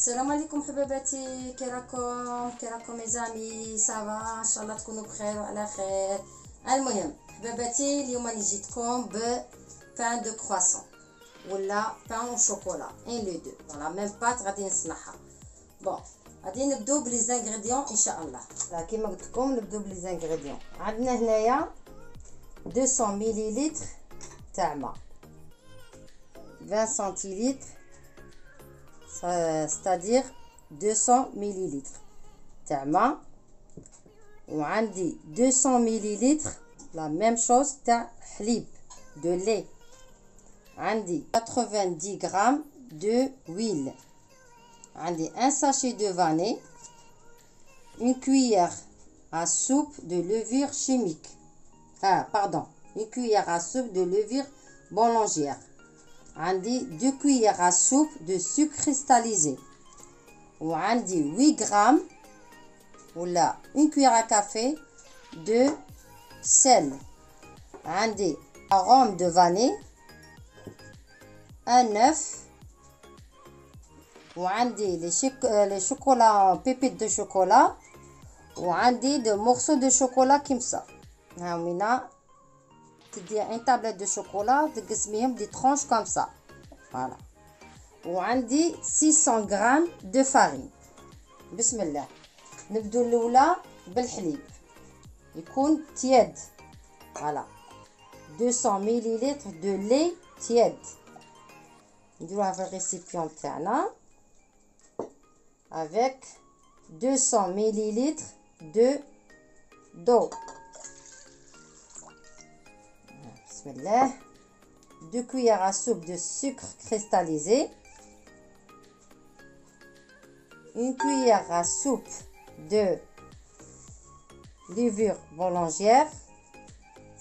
السلام عليكم حباباتي، كي راكم ميزامي؟ صافا ان شاء الله تكونوا بخير وعلى خير. المهم حباباتي، اليوم راني جيتكم ب بان دو كرواسون ولا بان او شوكولا ان لو دو فوالا ميم بات غادي نصنعها. بون غادي نبداو بلي زانغريديون ان شاء الله. كيما قلت لكم نبداو بلي زانغريديون. عندنا هنايا 200 مليلتر تاع ماء، 20 سنتيلتر c'est-à-dire 200 millilitres تاع ماء، وعندي 200 millilitres la même chose تاع حليب de lait، عندي 90 grammes de huile، عندي un sachet de vanille، une cuillère à soupe de levure chimique, une cuillère à soupe de levure boulangère، عندي 2 cuillères à soupe de sucre cristallisé، وعندي 8 grammes ولا 1 cuillère à café de sel، عندي arôme de vanille، un œuf، وعندي les chocolats pépites de chocolat، وعندي de morceaux de chocolat كيمسا. ها وينا تدي un tablette de chocolat تقسميهم دي tranches comme ça voilà. وعندي 600 غرام de farine. بسم الله نبدو الاولى بالحليب يكون تياد voilà 200 مليلتر de lait تياد نديروها في الريسيبيون تاعنا avec 200 مليلتر de d'eau. Bismillah. 2 cuillères à soupe de sucre cristallisé, une cuillère à soupe de levure boulangère.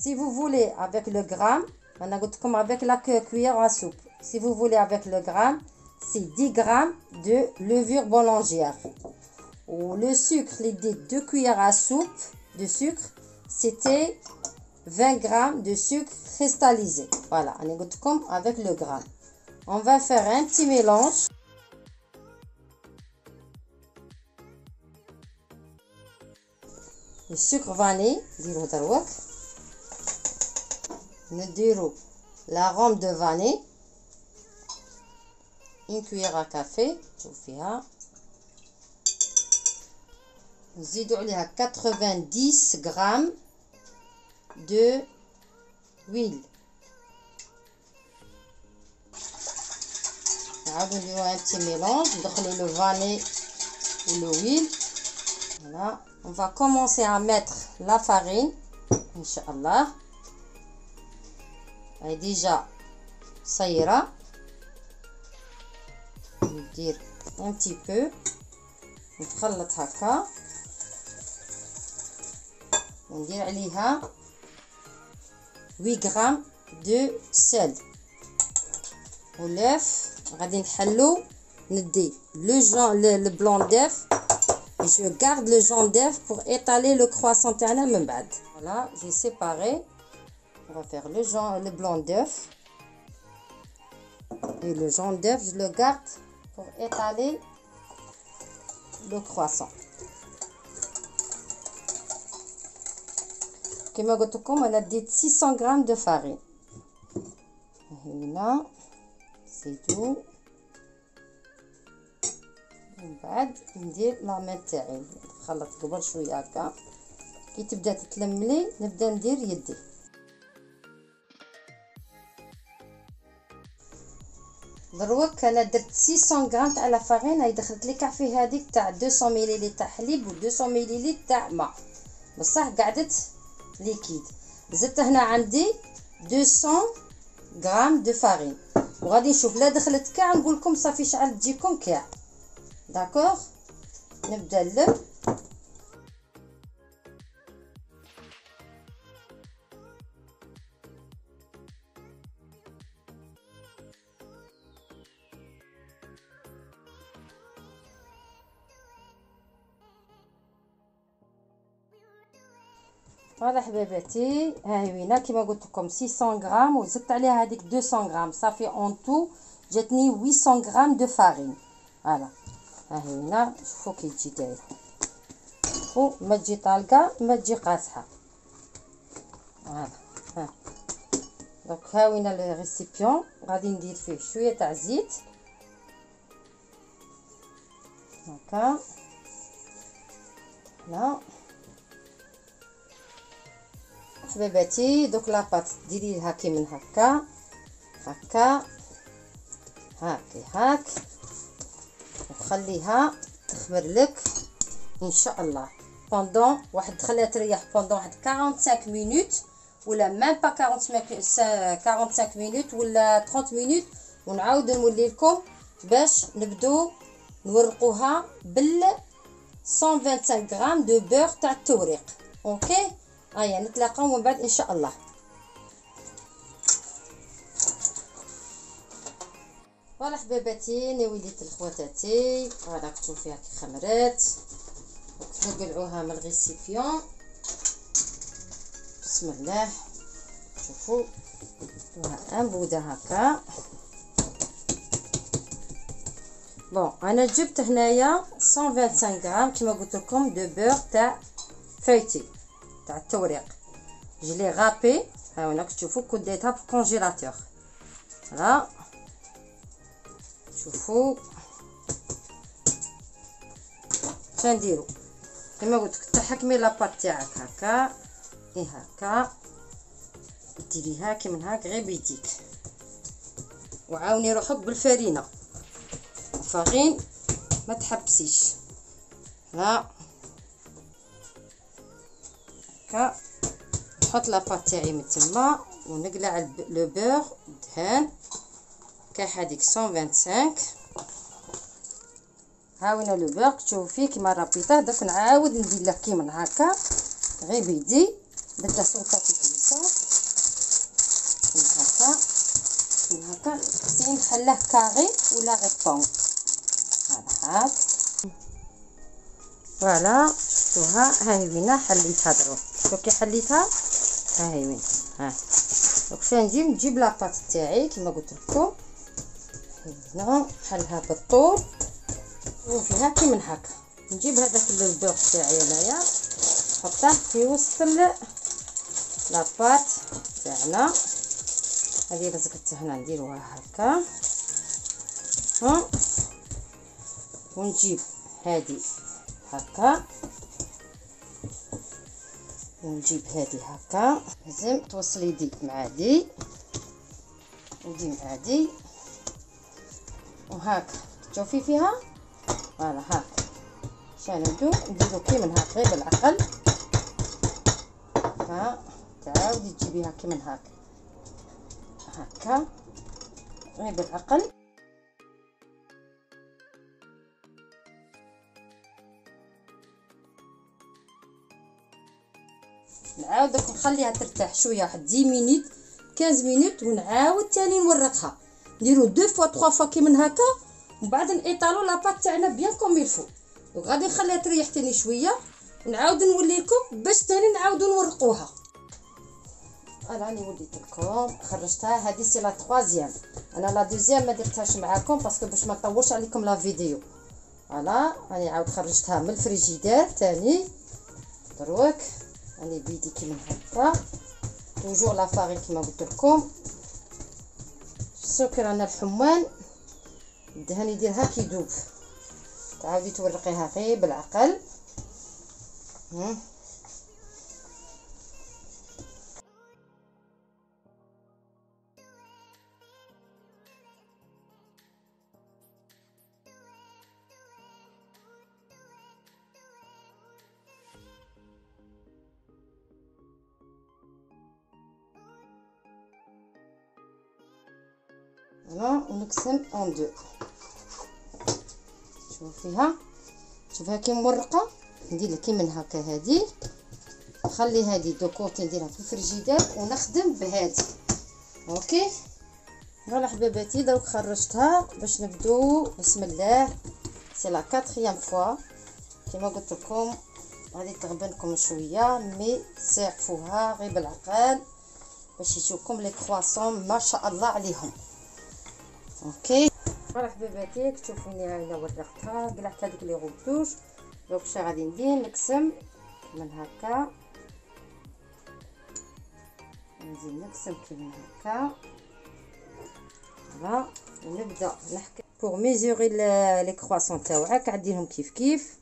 Si vous voulez avec le gramme, on a comme avec la cuillère à soupe. Si vous voulez avec le gramme, c'est 10 grammes de levure boulangère. Ou le sucre, les 2 cuillères à soupe de sucre, c'était 20 grammes de sucre cristallisé. Voilà, on est comme avec le gramme. On va faire un petit mélange. Le sucre vanille, l'arôme de vanille, une cuillère à café, نزيدو عليها 90 grammes de huile. نعاودو نديرو un petit mélange، ندخلو le vanille ou le huile. Voilà, on va commencer à mettre la farine Inch'Allah. Elle est déjà صايرة. ندير un petit peu نتخلط هكا وندير عليها 8 grammes de sel والœuf. غادي نحلو ندي le blanc d'œuf et je garde le jaune d'œuf pour étaler le croissant تاعنا من بعد. Voilà, j'ai séparé. On va faire le blanc d'œuf et le jaune d'œuf je le garde pour étaler le croissant. كما قلت لكم انا ديت 600 غرام de farine. هنا زيدو من بعد ندير لامان تاعي نخلط قبل شويه هكا كي تبدا تتلملي نبدا ندير يدي. دروك انا درت 600 غرام تاع لا فارين، هاي دخلت لي كافي هذيك تاع 200 مليلتر تاع حليب و 200 مليلتر تاع ماء، بصح قعدت ليكيد. زدت هنا عندي 200 غرام دو فارين وغادي نشوف لا دخلت كاع نقول لكم صافي شحال تجيكم كاع. داكوغ نبدا نلم. فوالا حباباتي، ها هي وينه كيما قلت لكم 600 غرام وزدت عليها هذيك 200 غرام، صافي اون تو جاتني 800 غرام دو فارين. فوالا ها هي هنا شوفوا كي تجي دايره، شوفوا ما تجي طالقه ما تجي قاصحه. فوالا ها دونك ها وين الريسيبيون غادي ندير فيه شويه تاع زيت هكا. لا حبيباتي دوك لاباط ديري لها كي من هكا هكا هاكي هاك، وخليها تخمر لك ان شاء الله بوندون واحد، تخليها تريح بوندون واحد 45 مينوت ولا ميم با 45 مينوت ولا 30 مينوت، ونعاود نولي لكم باش نبدو نورقوها بال 125 غرام دو بور تاع التوريق. اوكي هيا نتلاقاو من بعد ان شاء الله. فوالا حبيباتي ني وليت الخواتاتي، فوالا كتشوفوا فيها كي خمرات، نقلعوها من الغيسيبيون. بسم الله شوفوا انبوده هكا. بون انا جبت هنايا 125 غرام كما قلت لكم دو بور تاع فايتي تاع التوريق، جلي غابي. ها هنا كتشوفوا كنت ديتها في الكونجيلاتور. ها شوفوا شنديرو كما قلت لك تحكمي لاباط تاعك هكا هكا، ديريها كي من هاك غير بيديك، وعاوني روحك بالفرينه الفارين ما تحبسيش. ها هكا نحط لاباط تاعي من تما ونقلع لو بور دهان كاع هذيك 125. ها وين لو بور تشوفوا فيه كيما رابيطه. دوك نعاود ندير له كي من هكا غير بيدي، درت له سلطه في كيسه من هكا من هكا، سي نخليه كاري ولا غير بون. هاك فوالا شفتوها. ها هي وين حليتها دروك، شوفوا كي حليتها ها هي وين. ها دونك فين نجيب لاباط تاعي كيما قلت لكم هنا نحلها بالطول وفيها كي من هكا. نجيب هذاك البوغ تاعي انايا نحطه في وسط لاباط تاعنا. هذه لزقتها هنا نديروها هكا. ها ونجيب هذه هكا ونجيب هذه هكا. لازم توصلي دي مع دي ودي مع دي وهكا تشوفي فيها. فوالا هاك شنو نديرو كي من هاك غير بالعقل. ها تعاودي تجيبيها كي من هاك هكا غير بالعقل. نعاود نخليها ترتاح شويه واحد 10 مينوت 15 مينوت ونعاود تاني نورقها. نديرو 2 فوا 3 فوا كي من هكا، ومن بعد نيطالو لاباط تاعنا بيان كوم يلفو. وغادي نخليها تريح تاني شويه ونعاود نولي لكم باش تاني نعاودو نورقوها. راني وليت لكم خرجتها. هذه سي لا تروازيام، انا لا دوزيام ما درتهاش معاكم باسكو باش ما نطولش عليكم لا فيديو. فوالا راني عاود خرجتها من الفريجيدير تاني دروك. راني بيدي كي من هكا توجور لا فارين كيما قلت لكم. السكر انا الحمان الدهن يديرها كي يذوب، تعاودي تورقيها غير بالعقل. ونقسم اون دو. شوفيها كي مورقه. ندير كي من هكا هذه، نخلي هذه دو كوتي نديرها في الفريجيدير ونخدم بهذه. اوكي فوالا حبيباتي دروك خرجتها باش نبدو. بسم الله سي لا 4 فوا كيما قلت لكم. غادي تغبنكم شويه مي سيعفوها غير بالعقل باش يجوكم لي كرواسون ما شاء الله عليهم. اوكي فوالا حبيباتي تشوفوني هنا ورقتها قلعت هذوك لي غوطوش. دونك شنو غادي ندير نقسم من هكا نزيد نقسم كيما هكا فوالا ونبدا نحكي بوغ ميزوري لي كرواسون تاوعك عديهم كيف كيف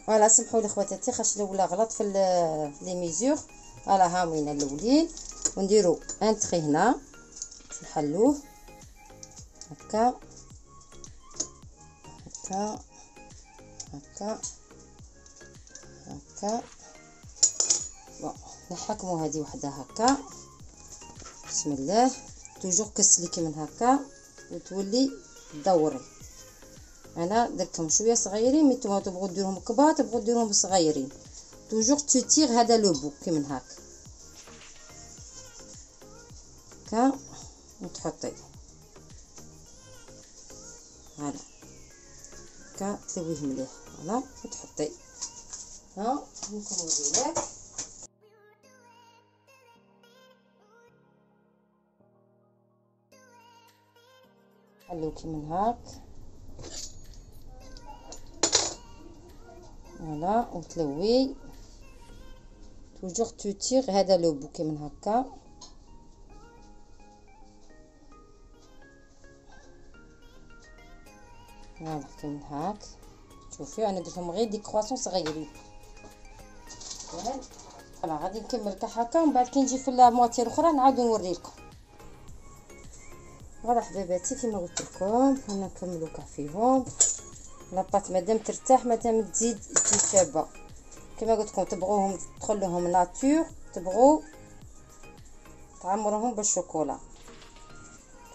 فوالا. سمحوا لي خواتاتي خاطر الاولى غلط في لي ميزور. فوالا ها وين الاولين ونديروا ان تري هنا نحلوه هكا هكا هكا هكا. بون نحكموا هذه وحده هكا بسم الله. توجور كسليكي من هكا وتولي تدوري. انا درتهم شويه صغيرين، مي نتوما تبغوا ديروهم كبار تبغوا ديروهم صغيرين. توجور تير هذا لو بو كي من هكا هكا وتحطي هذا هكا تلويه مليح فوالا وتحطي ها ممكن نوريلك. حلوكي من هاك فوالا وتلوي. توجور تير هذا لو بوكي من هكا فوالا كي من هاك. شوفي انا درتهم غير دي كرواسون صغيرين. فوالا غادي نكمل هكا ومن بعد كي نجي في المواتير الاخرى نعاود نوريلكم. فوالا حبيباتي كيما قلت لكم انا نكملوا كاع فيهم. لاباط مادام ترتاح مادام تزيد شابه كيما قلت لكم. تبغوهم تدخل لهم ناتور تبغوا تعمروهم بالشوكولا.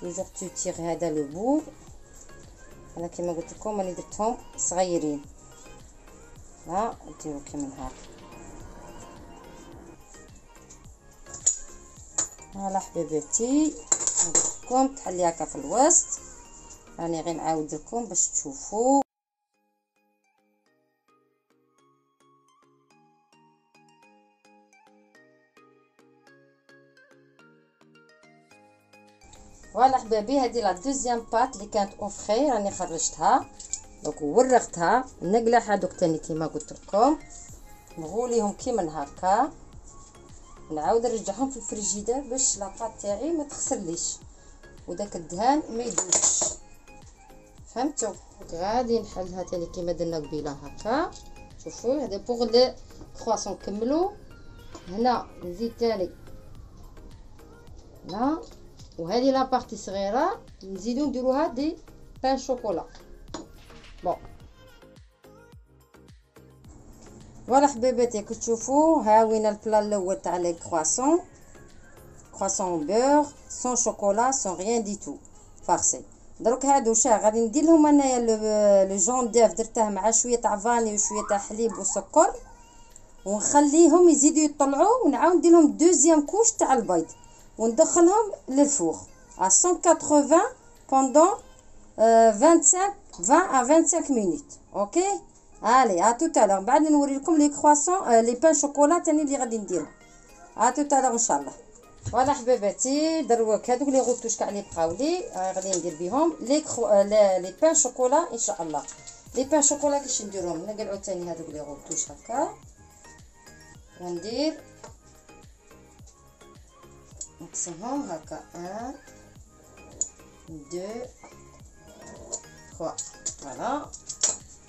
توجور تير هذا لو بو. انا كيما قلت لكم راني درتهم صغيرين. ها ديروا كيما هكا. فوالا حبيباتي قلت لكم تحلي هكا في الوسط. راني غير نعاود لكم باش تشوفوا. فوالا حبابي هذه لا دوزيام بات اللي كانت اوفري راني خرجتها دونك ورغتها. نقلع هذوك تاني كيما قلت لكم نغوليهم كيما هكا ونعاود نرجعهم في الفريجيدير باش لاباط تاعي ما تخسرليش وداك الدهان ما يذوبش. فهمتوا؟ غادي نحلها تاني كيما درنا قبيله هكا. شوفوا هذا بوغ لي كرواسون. نكملوا هنا نزيد تاني لا وهذه لا بارتي صغيره نزيدو نديروها دي بان شوكولا. بون فوالا حبيباتي كتشوفوا ها وين البلا الاول تاع لي كرواسون. كرواسون بور سون شوكولا سون ريان دي تو فارسي. دروك هادو شا غادي ندير لهم انايا لو جون ديف درته مع شويه تاع فاني وشويه تاع حليب وسكر ونخليهم يزيدوا يطلعوا ونعاود ندير لهم دوزيام كوش تاع البيض وندخلهم للفوغ à 180 pendant 20 à 25 minutes. OK allez à tout à l'heure. بعد نوريلكم لي كرواسون لي بان شوكولا تاني اللي غادي نديرهم. à tout à l'heure ان شاء الله. فوالا حبيباتي دروك هذوك لي غوطوش كاع اللي بقاو لي غادي ندير بهم لي بان شوكولا ان شاء الله. لي بان شوكولا كيفاش نديرهم نقلعوا تاني هذوك لي غوطوش هكا وندير نقسمهم هكا 1 2 3 فوالا.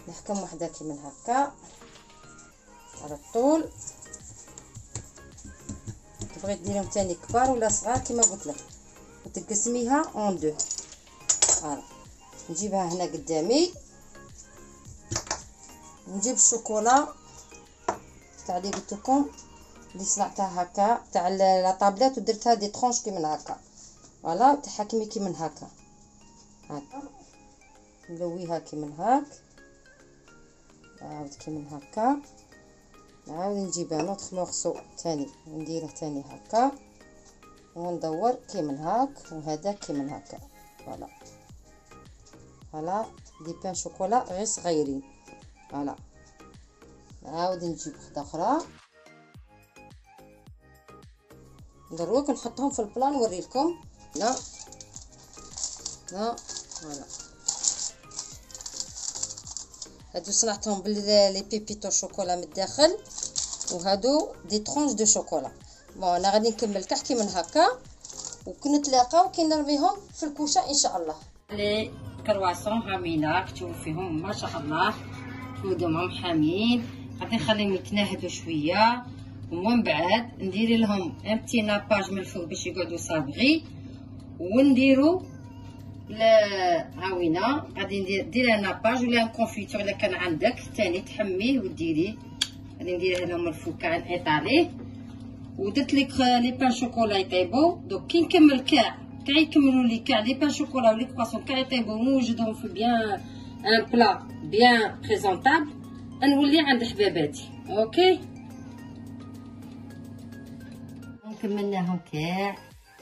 نحكم وحده كيما هكا على الطول. تبغي ديرهم تاني كبار ولا صغار كيما قلت لك وتقسميها اون دو. فوالا نجيبها هنا قدامي نجيب الشوكولا تاع اللي قلت لكم اللي صنعتها هكا تاع لا طابلات ودرتها دي طرونش كيما هكا. فوالا تحكمي كيما هكا هكا نلويها كيما هاك نعاود كيما هكا نعاود نجيبها نوتخ مورسو تاني ونديره تاني هكا وندور كيما هاك وهذا كيما هكا. فوالا فوالا دي بان شوكولا غير صغيرين. فوالا نعاود نجيب وحده اخرى دروك نحطهم في البلان نوريلكم. لا لا فوالا، هادو صنعتهم لي بيبيتو شوكولا من الداخل، وهادو دي ترونج دو شوكولا. بون انا غادي نكمل كحكي من هكا وكنتلاقاو كي نرميهم في الكوشه ان شاء الله. لي كرواسون هامينا كتشوفوا فيهم ما شاء الله خدومهم حامين. غادي نخليهم يتنهدوا شويه ومن بعد ندير لهم ان بتي ناباج من الفوق باش يقعدوا صابغي، ونديرو هاوينا غادي ندير ناباج ولا كونفيتور الا كان عندك ثاني تحميه وديريه. غادي نديرها لهم من الفوق كاع ايطالي، ودرت لك لي بان شوكولا يطيبوا. دوك كي نكمل كاع يكملوا لي كاع لي بان شوكولا ولي كرواسون كاع يطيبوا ونوجدهم في بيان ان بلا بيان بريزونطابل، نولي عند حباباتي. اوكي كملناهم كاع.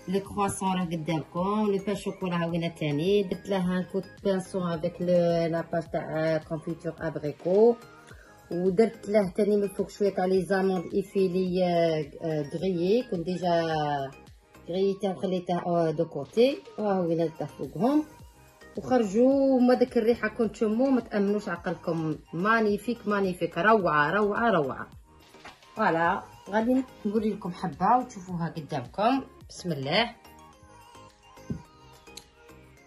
لي كرواسون راه قدامكم، لي بان شوكولا هاوينا تاني درت لها كوت بانسون افيك لاباج تاع كونفيتور ابريكو، ودرت له تاني من الفوق شويه تاع لي زاموند ايفيلي غريي، كنت ديجا غريتها وخليتها دو كوتي، وهاوينا درتها فوقهم وخرجوا. وما داك الريحه كنت تشمو ما تامنوش عقلكم، مانيفيك مانيفيك، روعه روعه روعه. فوالا غادي نوري لكم حبه وتشوفوها قدامكم. بسم الله.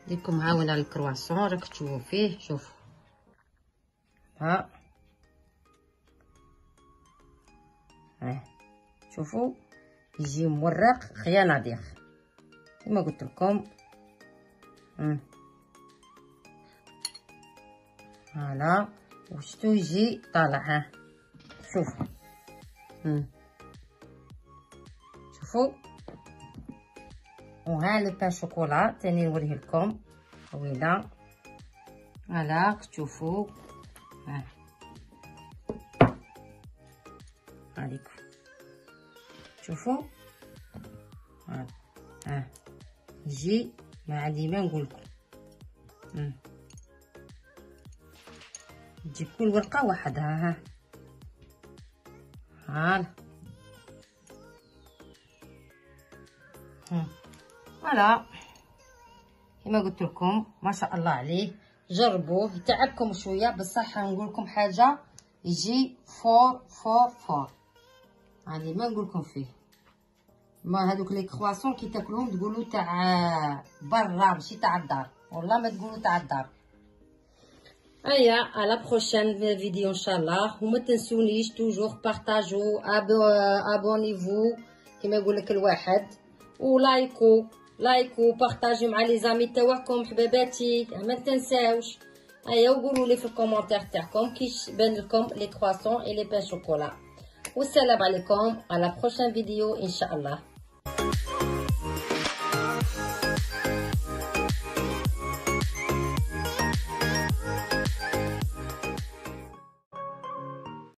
لكم هاونا الكرواسون راك تشوفوا فيه، شوفوا ها شوفوا يجي مورق خيا نضيق كما قلت لكم. فوالا وشتو يجي طالع. ها شوفوا شوفوا. وها لو بان شوكولا تاني نوريه لكم ويلا. فوالا تشوفوا عليكم شوفوا. يجي ما عندي ما نقول لكم. تجي كل ورقه وحدها. هالا فوالا كما قلت لكم ما شاء الله عليه. جربوه يتعبكم شويه بصح نقول لكم حاجه يجي فور فور فور، هذه ما نقول لكم فيه. ما هذوك لي كرواسون كي تاكلوهم تقولوا تاع برا ماشي تاع الدار، والله ما تقولوا تاع الدار. ايا على بروشين فيديو ان شاء الله. وما تنسونيش توجور بارطاجو ابونيفو كما يقول لك الواحد، ولايكو بارطاجي مع لي زامي تاعكم حباباتي ما تنساوش. ايا وقولوا لي في الكومونتير تاعكم كيش بان لكم لي كرواسون اي لي بان شوكولا. والسلام عليكم على بروشين فيديو ان شاء الله.